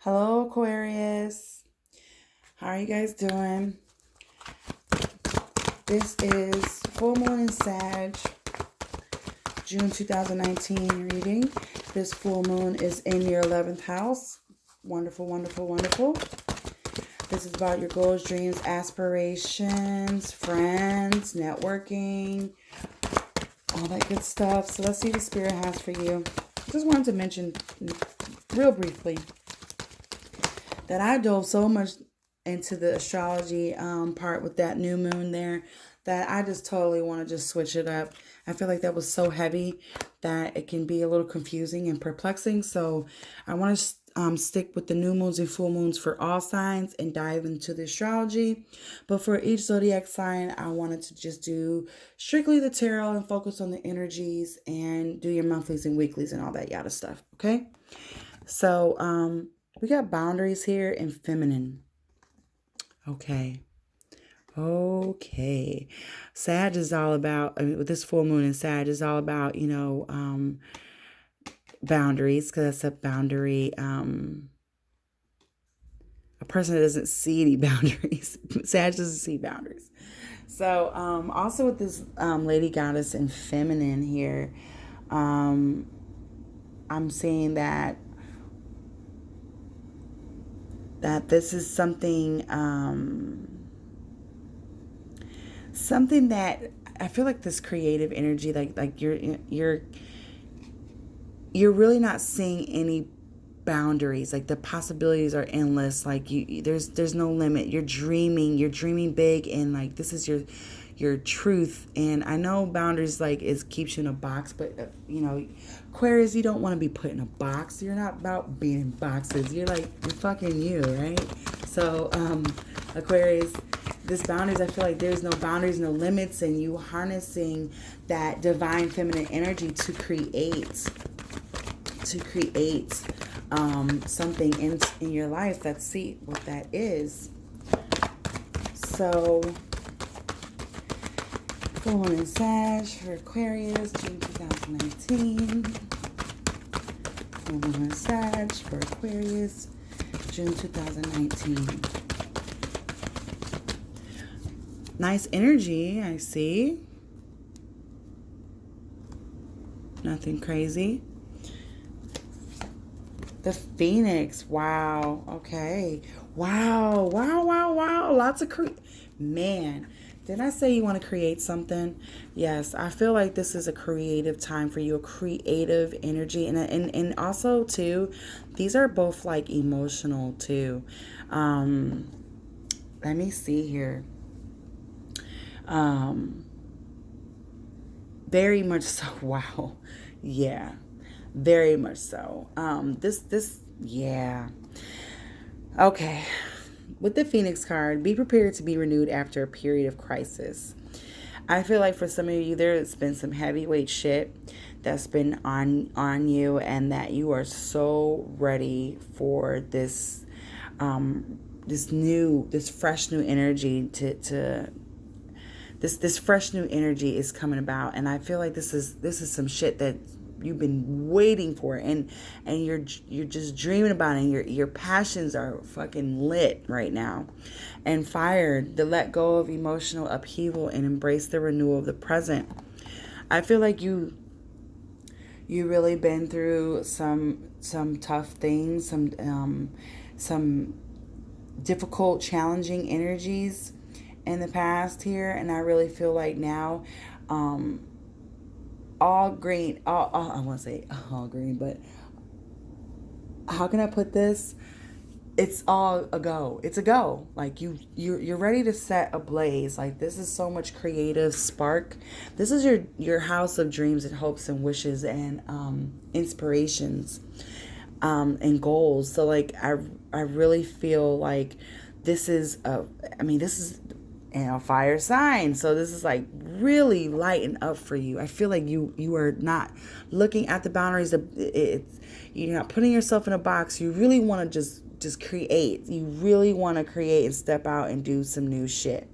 Hello, Aquarius. How are you guys doing? This is full moon in Sag, June 2019 reading. This full moon is in your 11th house. Wonderful, wonderful, wonderful. This is about your goals, dreams, aspirations, friends, networking, all that good stuff. So let's see what Spirit has for you. Just wanted to mention real briefly that I dove so much into the astrology part with that new moon there that I just totally want to just switch it up. I feel like that was so heavy that it can be a little confusing and perplexing. So I want to stick with the new moons and full moons for all signs and dive into the astrology. But for each zodiac sign, I wanted to just do strictly the tarot and focus on the energies and do your monthlies and weeklies and all that yada stuff. Okay. So, we got boundaries here and feminine. Okay. Okay. Sag is all about, with this full moon in Sag is all about, boundaries, because that's a boundary, a person that doesn't see any boundaries. Sag doesn't see boundaries. So, also with this lady goddess and feminine here, I'm seeing that this is something something that I feel like this creative energy, like you're really not seeing any boundaries. Like the possibilities are endless. Like there's no limit. You're dreaming big, and like this is your truth. And I know boundaries like keeps you in a box, but Aquarius, you don't want to be put in a box. You're not about being in boxes. You're fucking you, right? So Aquarius, this boundaries, I feel like there's no boundaries, no limits, and you harnessing that divine feminine energy to create something in your life. Let's see what that is. So full moon in Sag for Aquarius, June 2019. Full moon in Sag for Aquarius, June 2019. Nice energy, I see. Nothing crazy. The Phoenix. Wow. Okay. Wow. Lots of man. Didn't I say you want to create something? Yes. I feel like this is a creative time for you, a creative energy. And also, too, these are both like emotional, too. Let me see here. Very much so. Wow. Yeah. Very much so. Yeah. Okay. With the Phoenix card, be prepared to be renewed after a period of crisis. I feel like for some of you, there's been some heavyweight shit that's been on you, and that you are so ready for this this fresh new energy to this fresh new energy is coming about. And I feel like this is some shit that you've been waiting for, and you're just dreaming about it, and your passions are fucking lit right now and fired to let go of emotional upheaval and embrace the renewal of the present. I feel like you really been through some tough things, some difficult, challenging energies in the past here, and I really feel like now, all green, all I want to say all green, but how can I put this? It's all a go. It's a go. Like you're ready to set ablaze. Like this is so much creative spark. This is your house of dreams and hopes and wishes and inspirations and goals. So like I really feel like this is this is fire sign. So this is like really lighting up for you. I feel like you are not looking at the boundaries. You're not putting yourself in a box. You really want to just create. You really want to create and step out and do some new shit.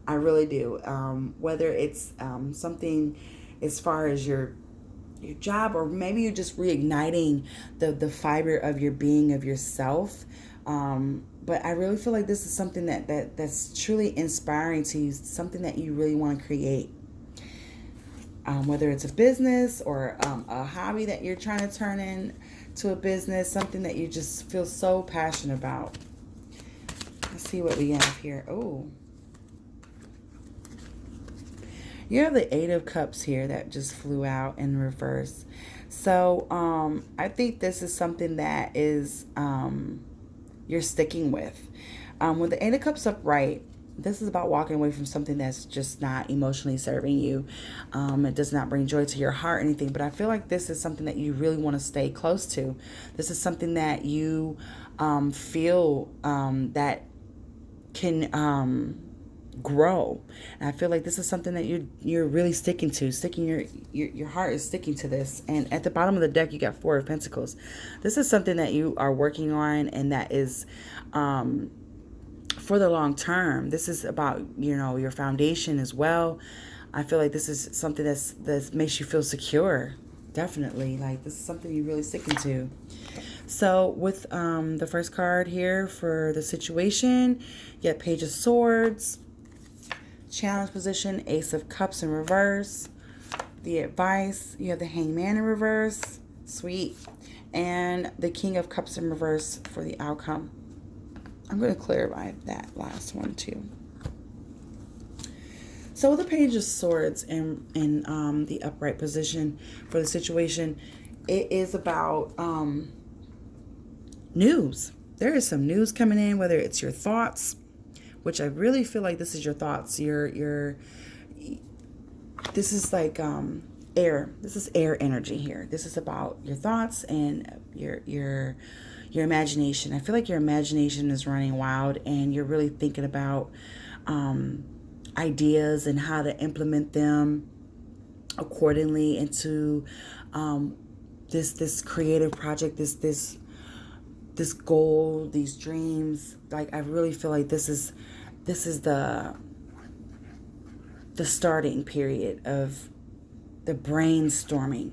I really do. Whether it's something as far as your your job, or maybe you're just reigniting the fiber of your being, of yourself. But I really feel like this is something that's truly inspiring to you, something that you really want to create. Whether it's a business or a hobby that you're trying to turn into a business, something that you just feel so passionate about. Let's see what we have here. Oh, you have the Eight of Cups here that just flew out in reverse. So I think this is something that is you're sticking with. With the Eight of Cups upright, this is about walking away from something that's just not emotionally serving you. It does not bring joy to your heart or anything, but I feel like this is something that you really want to stay close to. This is something that you feel that can grow. And I feel like this is something that you're really sticking to. Your heart is sticking to this. And at the bottom of the deck, you got Four of Pentacles. This is something that you are working on, and that is for the long term. This is about, your foundation as well. I feel like this is something that makes you feel secure. Definitely. Like, this is something you're really sticking to. So with the first card here for the situation, you have Page of Swords, challenge position, Ace of Cups in reverse, the advice, you have the Hangman in reverse, sweet, and the King of Cups in reverse for the outcome. I'm going to clarify that last one too. So with the Page of Swords in the upright position for the situation, it is about news. There is some news coming in, whether it's your thoughts, which I really feel like this is your thoughts. This is like air. This is air energy here. This is about your thoughts and your imagination. I feel like your imagination is running wild, and you're really thinking about ideas and how to implement them accordingly into this creative project, this goal, these dreams. Like, I really feel like this is the starting period of the brainstorming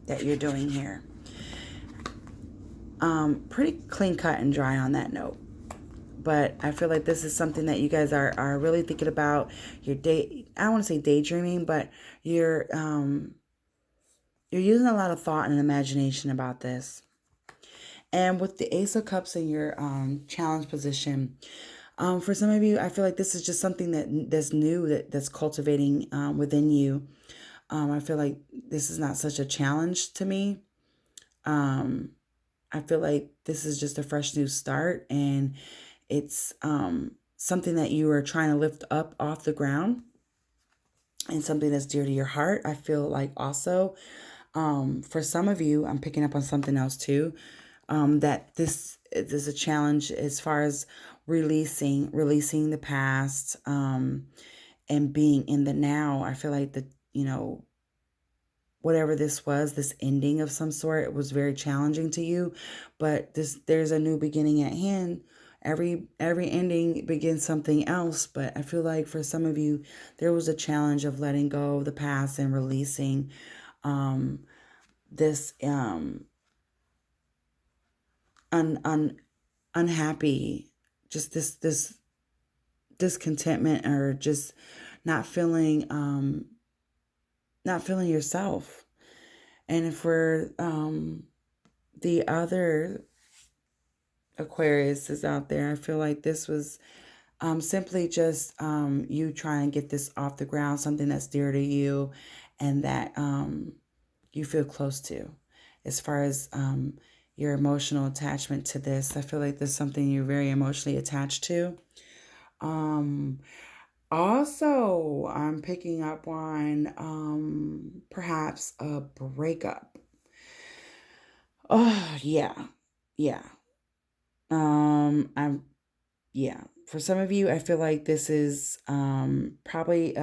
that you're doing here. Pretty clean cut and dry on that note. But I feel like this is something that you guys are really thinking about. Your day, I don't want to say daydreaming, but you're using a lot of thought and imagination about this. And with the Ace of Cups in your challenge position, for some of you, I feel like this is just something that's new, that's cultivating within you. I feel like this is not such a challenge to me. I feel like this is just a fresh new start, and it's something that you are trying to lift up off the ground, and something that's dear to your heart. I feel like also for some of you, I'm picking up on something else too, that this is a challenge as far as releasing the past and being in the now. I feel like whatever this was, this ending of some sort, it was very challenging to you, but there's a new beginning at hand. Every ending begins something else, but I feel like for some of you, there was a challenge of letting go of the past and releasing this unhappy, just this discontentment, or just not feeling yourself. And for the other Aquarius is out there, I feel like this was simply just you trying to get this off the ground, something that's dear to you and that you feel close to. As far as your emotional attachment to this, I feel like there's something you're very emotionally attached to. Also, I'm picking up on perhaps a breakup. Oh, yeah. Yeah. Yeah. For some of you, I feel like this is probably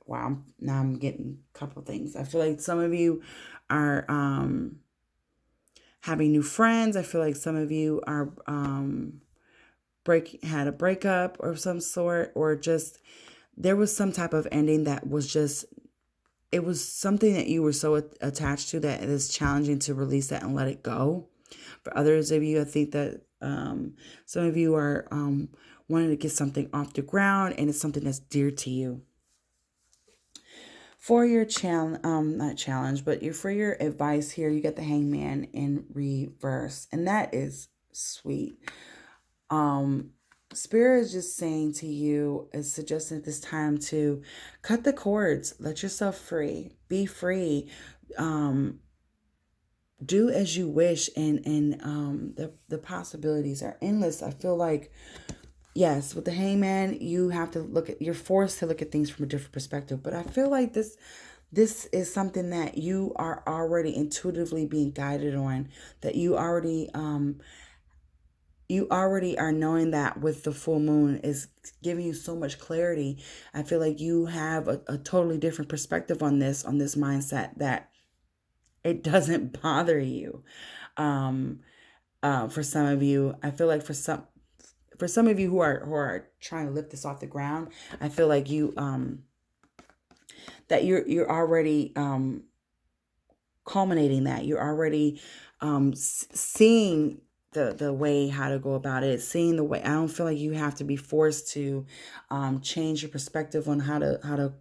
wow, now I'm getting a couple things. I feel like some of you are having new friends. I feel like some of you are had a breakup of some sort, or just there was some type of ending that was just, it was something that you were so attached to that it is challenging to release that and let it go. For others of you, I think that some of you are wanting to get something off the ground, and it's something that's dear to you. For your challenge, not challenge, but for your advice here, you get the Hangman in reverse, and that is sweet. Spirit is just saying to you, is suggesting at this time to cut the cords, let yourself free, be free, do as you wish, and the possibilities are endless. I feel like, yes, with the Hangman, you have to you're forced to look at things from a different perspective. But I feel like this is something that you are already intuitively being guided on, that you already are knowing that with the full moon is giving you so much clarity. I feel like you have a totally different perspective on this mindset, that it doesn't bother you. For some of you, I feel like for some of you who are trying to lift this off the ground, I feel like you that you're already culminating that. You're already seeing the way how to go about it, seeing the way. I don't feel like you have to be forced to change your perspective on how to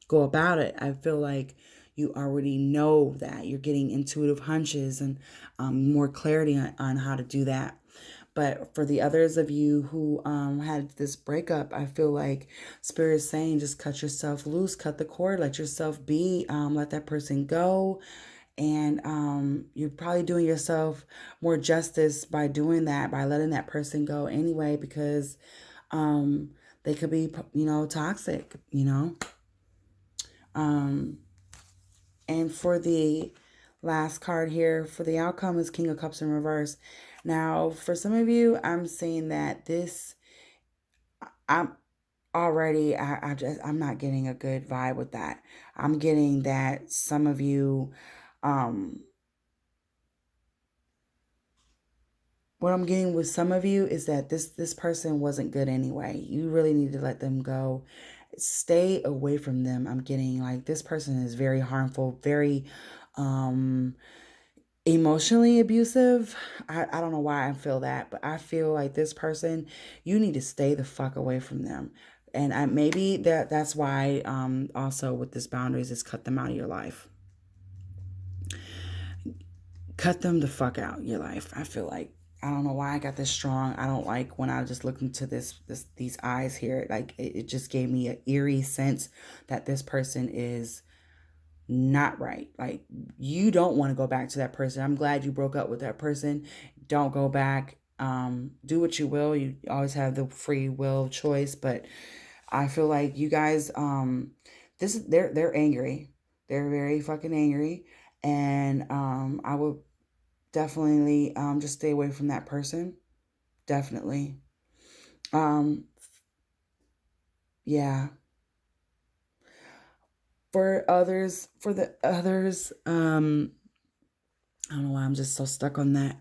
go about it. I feel like you already know that. You're getting intuitive hunches and more clarity on how to do that. But for the others of you who had this breakup, I feel like Spirit is saying just cut yourself loose, cut the cord, let yourself be, let that person go. And you're probably doing yourself more justice by doing that, by letting that person go anyway, because they could be, toxic, And for the last card here, for the outcome is King of Cups in reverse. Now, for some of you, I'm seeing that I'm already, I'm not getting a good vibe with that. I'm getting that some of you, what I'm getting with some of you is that this person wasn't good anyway. You really need to let them go. Stay away from them. I'm getting like this person is very harmful, very emotionally abusive. I don't know why I feel that, but I feel like this person, you need to stay the fuck away from them. And maybe that's why also with this boundaries is cut them out of your life. Cut them the fuck out of your life. I feel like, I don't know why I got this strong. I don't like when I just look into these eyes here. Like it just gave me an eerie sense that this person is not right. Like you don't want to go back to that person. I'm glad you broke up with that person. Don't go back. Do what you will. You always have the free will choice, but I feel like you guys they're angry. They're very fucking angry, and I would definitely just stay away from that person. Definitely. Yeah. For the others, I don't know why I'm just so stuck on that.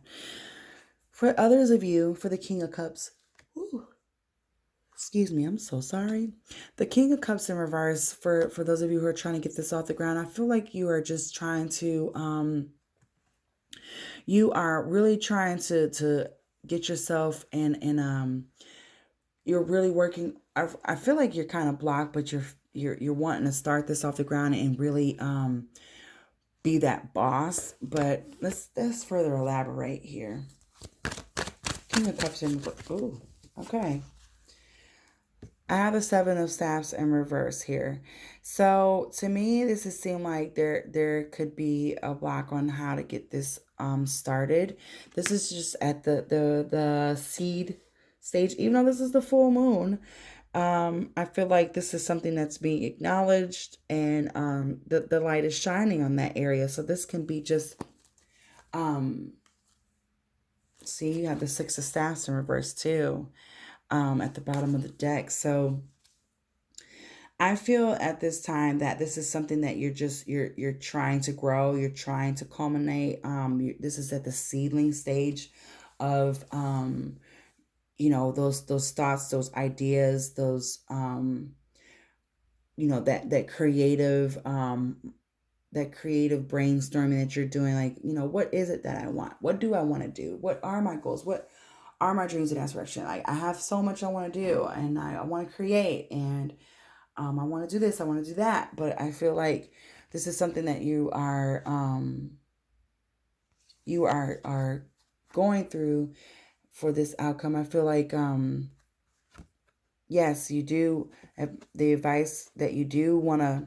For others of you, for the King of Cups, ooh, excuse me, I'm so sorry. The King of Cups in reverse, for those of you who are trying to get this off the ground, I feel like you are just trying to, you are really trying to get yourself and you're really working. I feel like you're kind of blocked, but you're wanting to start this off the ground and really be that boss. But let's further elaborate here. King of Cups in, ooh, okay. I have the Seven of Staffs in reverse here. So to me, this has seemed like there could be a block on how to get this started. This is just at the seed stage, even though this is the full moon. I feel like this is something that's being acknowledged, and the light is shining on that area. So this can be just see, you have the Six of Staffs in reverse too. At the bottom of the deck. So I feel at this time that this is something that you're trying to grow, you're trying to culminate. This is at the seedling stage of those thoughts, those ideas, those that creative, that creative brainstorming that you're doing. Like, what is it that I want? What do I want to do? What are my goals? What are my dreams and aspirations? Like, I have so much I want to do, and I want to create, and I want to do this, I want to do that. But I feel like this is something that you are going through for this outcome. I feel like yes, you do have the advice that you do want to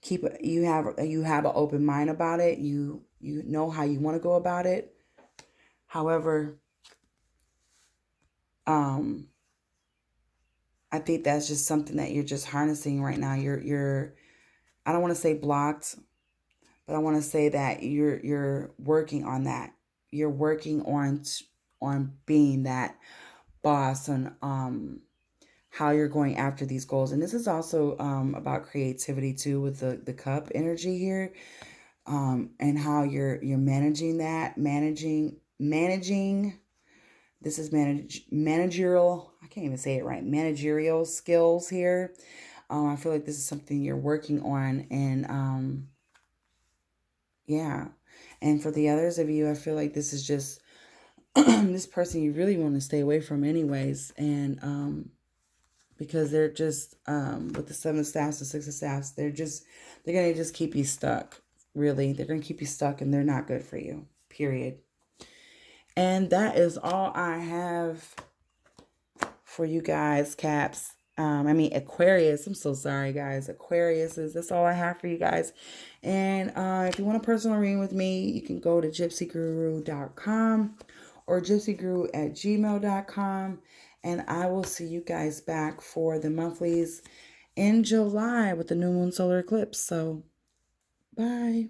keep. You have an open mind about it. You know how you want to go about it. However, um I think that's just something that you're just harnessing right now. You're I don't want to say blocked, but I want to say that you're working on that. You're working on being that boss, and how you're going after these goals. And this is also about creativity too, with the cup energy here, and how you're managing that, managing. This is managerial. I can't even say it right. Managerial skills here. I feel like this is something you're working on, and yeah. And for the others of you, I feel like this is just this person you really want to stay away from, anyways, and because they're just with the 7 of Staffs, the 6 of Staffs, they're gonna just keep you stuck. Really, they're gonna keep you stuck, and they're not good for you. Period. And that is all I have for you guys, Caps. Aquarius. I'm so sorry, guys. That's all I have for you guys. And if you want a personal reading with me, you can go to gypsyguru.com or gypsyguru@gmail.com. And I will see you guys back for the monthlies in July with the new moon solar eclipse. So, bye.